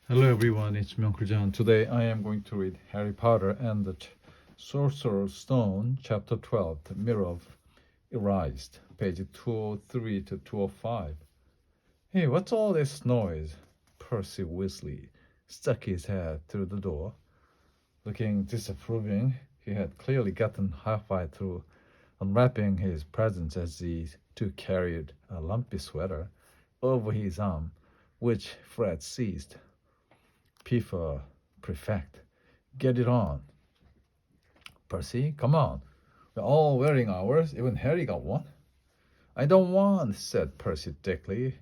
Hello everyone, it's Myeongkru-jan. Today I am going to read Harry Potter and the Sorcerer's Stone, Chapter 12, The Mirror of Erased, page 203 to 205. Hey, what's all this noise? Percy Weasley stuck his head through the door. Looking disapproving, he had clearly gotten halfway through unwrapping his presents as he too carried a lumpy sweater over his arm, which Fred seized. P prefect. Get it on. Percy, come on. We're all wearing ours. Even Harry got one. I don't want, said Percy thickly,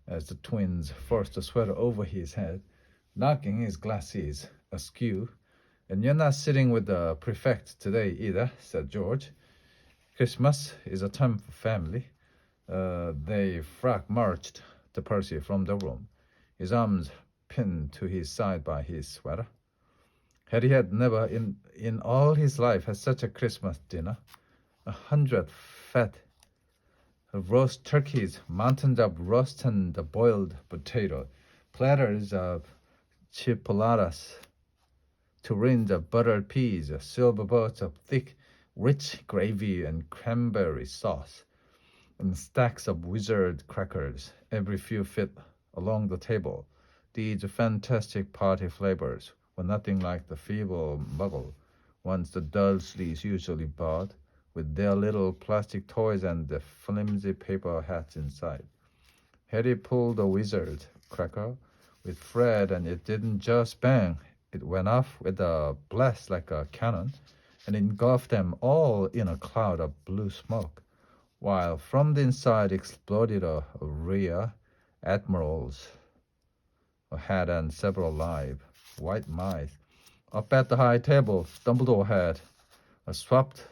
as the twins forced the sweater over his head, knocking his glasses askew. And you're not sitting with the prefect today either, said George. Christmas is a time for family. They frog marched to Percy from the room, his arms pinned to his side by his sweater. Harry had never in all his life had such a Christmas dinner. 100 fat roast turkeys, mountains of roast and boiled potato, platters of chipolatas, tureens of buttered peas, silver bowls of thick, rich gravy and cranberry sauce, and stacks of wizard crackers, every few feet along the table. These fantastic party flavors were nothing like the feeble muggle ones the Dursleys usually bought, with their little plastic toys and the flimsy paper hats inside. Harry pulled a wizard cracker with Fred, and it didn't just bang. It went off with a blast like a cannon, and engulfed them all in a cloud of blue smoke, while from the inside exploded a rear admiral's head and several live white mice. Up at the high table, Dumbledore had swapped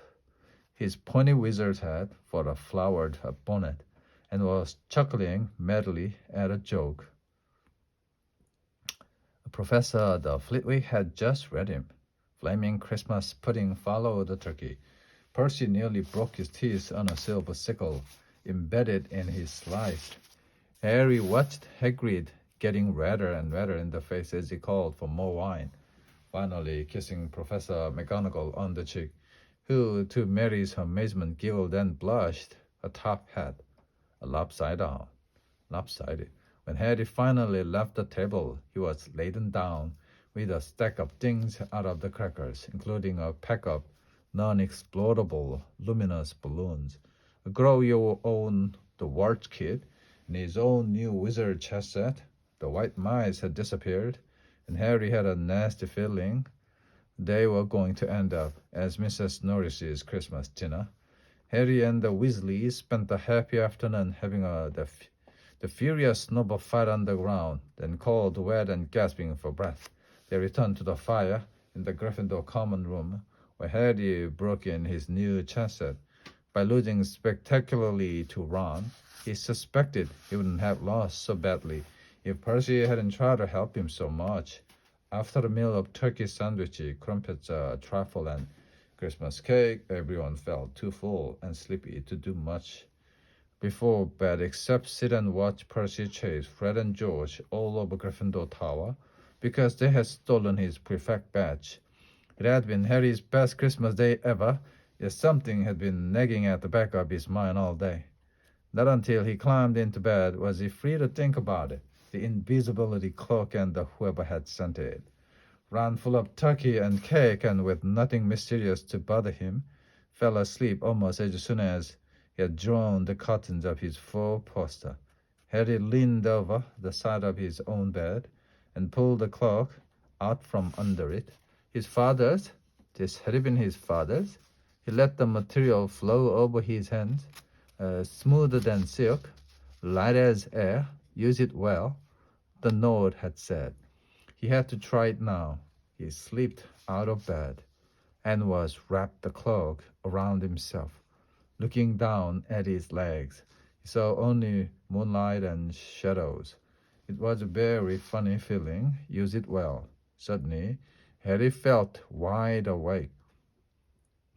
his pointy wizard's hat for a flowered bonnet, and was chuckling madly at a joke Professor the Flitwick had just read him. Flaming Christmas pudding followed the turkey. Percy nearly broke his teeth on a silver sickle embedded in his slice. Harry watched Hagrid getting redder and redder in the face as he called for more wine, finally kissing Professor McGonagall on the cheek, who, to Mary's amazement, giggled and blushed, a top hat, a lopsided. When Harry finally left the table, he was laden down with a stack of things out of the crackers, including a pack of non-explodable luminous balloons, a grow-your-own the Warts kit, and his own new wizard chess set. The white mice had disappeared, and Harry had a nasty feeling they were going to end up as Mrs. Norris's Christmas dinner. Harry and the Weasleys spent a happy afternoon having the furious snowball fight on the ground. Then, cold, wet, and gasping for breath, they returned to the fire in the Gryffindor common room, where Harry broke in his new chess set. By losing spectacularly to Ron, he suspected he wouldn't have lost so badly if Percy hadn't tried to help him so much. After a meal of turkey sandwich, crumpets, trifle, and Christmas cake, everyone felt too full and sleepy to do much before bed except sit and watch Percy chase Fred and George all over Gryffindor Tower because they had stolen his prefect badge. It had been Harry's best Christmas day ever, yet something had been nagging at the back of his mind all day. Not until he climbed into bed was he free to think about it. The invisibility cloak and whoever had sent it. Ran full of turkey and cake, and with nothing mysterious to bother him, fell asleep almost as soon as he had drawn the curtains of his four-poster. Harry leaned over the side of his own bed and pulled the cloak out from under it. His father's? This had been his father's? He let the material flow over his hands, smoother than silk, light as air. Use it well, the note had said. He had to try it now. He slipped out of bed and wrapped the cloak around himself. Looking down at his legs, he saw only moonlight and shadows. It was a very funny feeling. Use it well. Suddenly, Harry felt wide awake.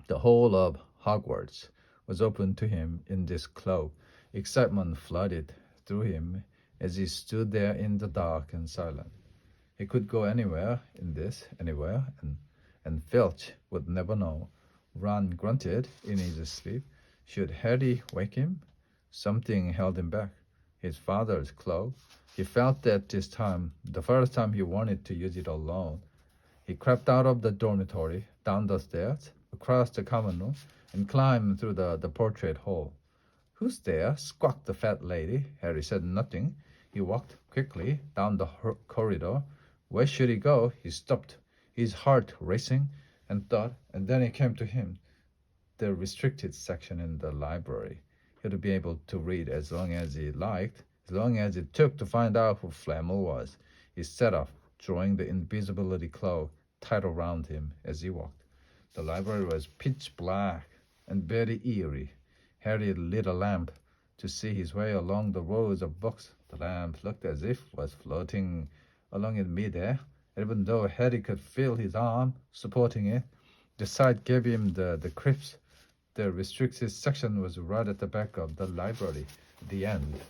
The whole of Hogwarts was open to him in this cloak. Excitement flooded through him as he stood there in the dark and silent. He could go anywhere in this, anywhere, and Filch would never know. Ron grunted in his sleep. Should Harry wake him? Something held him back. His father's cloak. He felt that this time, the first time he wanted to use it alone. He crept out of the dormitory, down the stairs, across the common room, and climbed through the portrait hall. Who's there? Squawked the fat lady. Harry said nothing. He walked quickly down the corridor. Where should he go? He stopped, his heart racing, and thought, and then it came to him. The restricted section in the library. He would be able to read as long as he liked, as long as it took to find out who Flamel was. He set off, drawing the invisibility cloak tight around him as he walked. The library was pitch black and very eerie. Harry lit a lamp to see his way along the rows of books. The lamp looked as if it was floating along in midair, even though Harry could feel his arm supporting it. The sight gave him the creeps. The restricted section was right at the back of the library. The end.